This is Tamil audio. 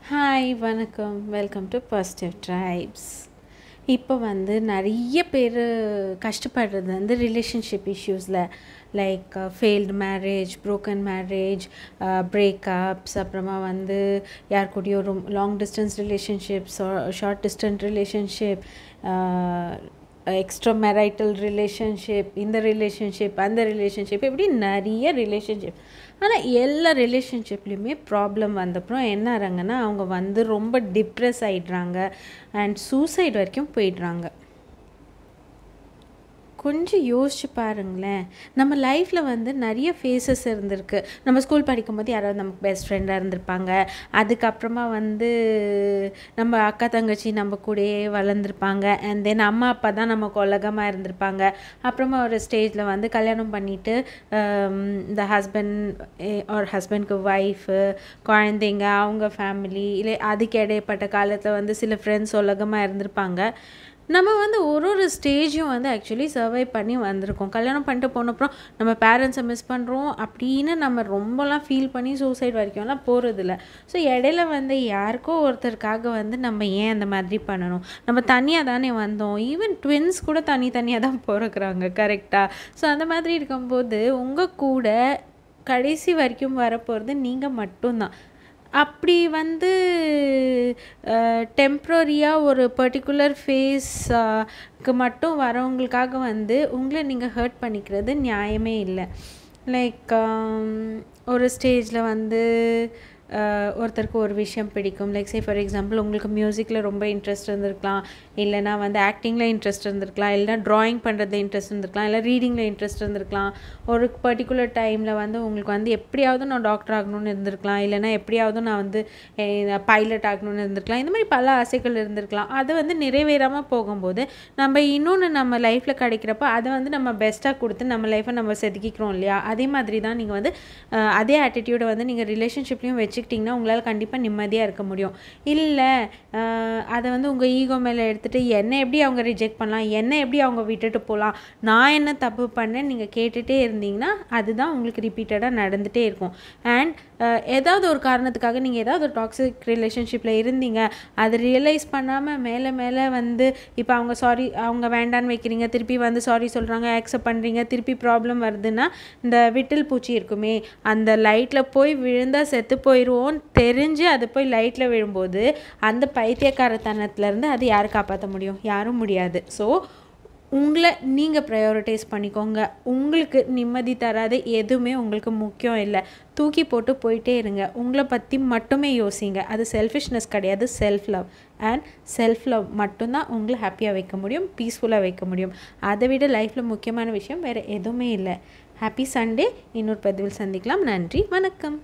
ஹாய் வணக்கம் வெல்கம் டு பாசிட்டிவ் ட்ரைப்ஸ். இப்போ நிறைய பேர் கஷ்டப்படுறது ரிலேஷன்ஷிப் இஷ்யூஸில் like failed marriage, broken marriage, breakups, அப்புறமா யார் கூடயோ ஒரு long distance relationships, short distance relationship, extra marital relationship, இந்த ரிலேஷன்ஷிப் அந்த ரிலேஷன்ஷிப், இப்படி நிறைய ரிலேஷன்ஷிப். ஆனால் எல்லா ரிலேஷன்ஷிப்லேயுமே ப்ராப்ளம் வந்தப்புறம் என்ன ஆகிறாங்கன்னா அவங்க ரொம்ப டிப்ரெஸ் ஆகிடுறாங்க அண்ட் சூசைட் வரைக்கும் போயிடுறாங்க. கொஞ்சம் யோசிச்சு பாருங்களேன். நம்ம லைஃப்பில் நிறைய ஃபேஸஸ் இருந்திருக்கு. நம்ம ஸ்கூல் படிக்கும்போது யாராவது நமக்கு பெஸ்ட் ஃப்ரெண்டாக இருந்திருப்பாங்க. அதுக்கப்புறமா நம்ம அக்கா தங்கச்சி நம்ம கூடயே வளர்ந்துருப்பாங்க. அண்ட் தென் அம்மா அப்பா தான் நமக்கு உலகமாக இருந்திருப்பாங்க. அப்புறமா ஒரு ஸ்டேஜில் கல்யாணம் பண்ணிவிட்டு இந்த ஹஸ்பண்ட்க்கு ஒய்ஃபு, குழந்தைங்க, அவங்க ஃபேமிலி, இல்லை அதுக்கு இடைப்பட்ட காலத்தில் சில ஃப்ரெண்ட்ஸ் உலகமாக இருந்திருப்பாங்க. நம்ம ஒரு ஸ்டேஜும் ஆக்சுவலி சர்வை பண்ணி வந்திருக்கோம். கல்யாணம் பண்ணிட்டு போனப்புறம் நம்ம பேரண்ட்ஸை மிஸ் பண்ணுறோம் அப்படின்னு நம்ம ரொம்பலாம் ஃபீல் பண்ணி சூசைட் வரைக்கும்லாம் போகிறதில்ல. ஸோ இடையில யாருக்கோ ஒருத்தருக்காக நம்ம ஏன் அந்த மாதிரி பண்ணணும்? நம்ம தனியாக தானே வந்தோம். ஈவன் ட்வின்ஸ் கூட தனியாக தான் பிறக்குறாங்க, கரெக்டாக? ஸோ அந்த மாதிரி இருக்கும்போது உங்கள் கூட கடைசி வரைக்கும் வரப்போகிறது நீங்கள் மட்டும்தான். அப்படி டெம்ப்ரரியாக ஒரு பர்டிகுலர் ஃபேஸ்க்கு மட்டும் வரவங்களுக்காக உங்களை நீங்கள் ஹர்ட் பண்ணிக்கிறது நியாயமே இல்லை. லைக் ஒரு ஸ்டேஜில் ஒருத்தருக்கு ஒரு விஷயம் பிடிக்கும். லைக் சே ஃபார் எக்ஸாம்பிள் உங்களுக்கு மியூசிக்கில் ரொம்ப இன்ட்ரெஸ்ட் இருந்திருக்கலாம், இல்லைனா ஆக்டிங்கில் இன்ட்ரெஸ்ட் இருந்திருக்கலாம், இல்லைனா ட்ராயிங் பண்ணுறது இன்ட்ரெஸ்ட் இருந்திருக்கலாம், இல்லை ரீடிங்கில் இன்ட்ரெஸ்ட் இருந்திருக்கலாம். ஒரு பர்டிகுலர் டைமில் உங்களுக்கு எப்படியாவது நான் டாக்டர் ஆகணும்னு இருந்திருக்கலாம், இல்லைனா எப்படியாவது நான் பைலட் ஆகணும்னு இருந்திருக்கலாம். இந்த மாதிரி பல ஆசைகள் இருந்திருக்கலாம். அது நிறைவேறாமல் போகும்போது நம்ம இன்னொன்று நம்ம லைஃப்பில் கிடைக்கிறப்ப அதை நம்ம பெஸ்ட்டாக கொடுத்து நம்ம லைஃப்பை நம்ம செதுக்கிக்கிறோம் இல்லையா? அதே மாதிரி தான் நீங்கள் அதே ஆட்டிடியூடை நீங்கள் ரிலேஷன்ஷிப்லேயும் வச்சுக்கிட்டிங்கன்னா உங்களால் கண்டிப்பாக நிம்மதியாக இருக்க முடியும். இல்லை அதை உங்கள் ஈகோ மேலே எடுத்துகிட்டு என்னை எப்படி அவங்க ரிஜெக்ட் பண்ணலாம், என்னை எப்படி அவங்க விட்டுட்டு போகலாம், நான் என்ன தப்பு பண்ணேன்னு நீங்கள் கேட்டுகிட்டே இருந்தீங்கன்னா அதுதான் உங்களுக்கு ரிப்பீட்டடாக நடந்துகிட்டே இருக்கும். அண்ட் ஏதாவது ஒரு காரணத்துக்காக நீங்கள் ஏதாவது ஒரு டாக்ஸிக் ரிலேஷன்ஷிப்பில் இருந்தீங்க, அதை ரியலைஸ் பண்ணாமல் மேலே இப்போ அவங்க வேண்டான்னு வைக்கிறீங்க, திருப்பி சாரி சொல்கிறாங்க, ஆக்செப்ட் பண்ணுறீங்க, திருப்பி ப்ராப்ளம் வருதுன்னா இந்த விட்டில் பூச்சி இருக்குமே, அந்த லைட்டில் போய் விழுந்தால் செத்து போயிடுவோன்னு தெரிஞ்சு அது போய் லைட்டில் விழும்போது அந்த பைத்தியக்காரத்தனத்துலேருந்து அது யார் காப்பாற்ற முடியும்? யாரும் முடியாது. ஸோ உங்களை நீங்கள் ப்ரையாரிட்டைஸ் பண்ணிக்கோங்க. உங்களுக்கு நிம்மதி தராது எதுவுமே உங்களுக்கு முக்கியம் இல்லை. தூக்கி போட்டு போயிட்டே இருங்க. உங்களை பற்றி மட்டுமே யோசிங்க. அது செல்ஃபிஷ்னஸ் கிடையாது, self love. And self love மட்டும்தான் உங்களை ஹாப்பியாக வைக்க முடியும், பீஸ்ஃபுல்லாக வைக்க முடியும். அதை விட லைஃப்பில் முக்கியமான விஷயம் வேறு எதுவுமே இல்லை. Happy Sunday. இன்னொரு பதிவில் சந்திக்கலாம். நன்றி, வணக்கம்.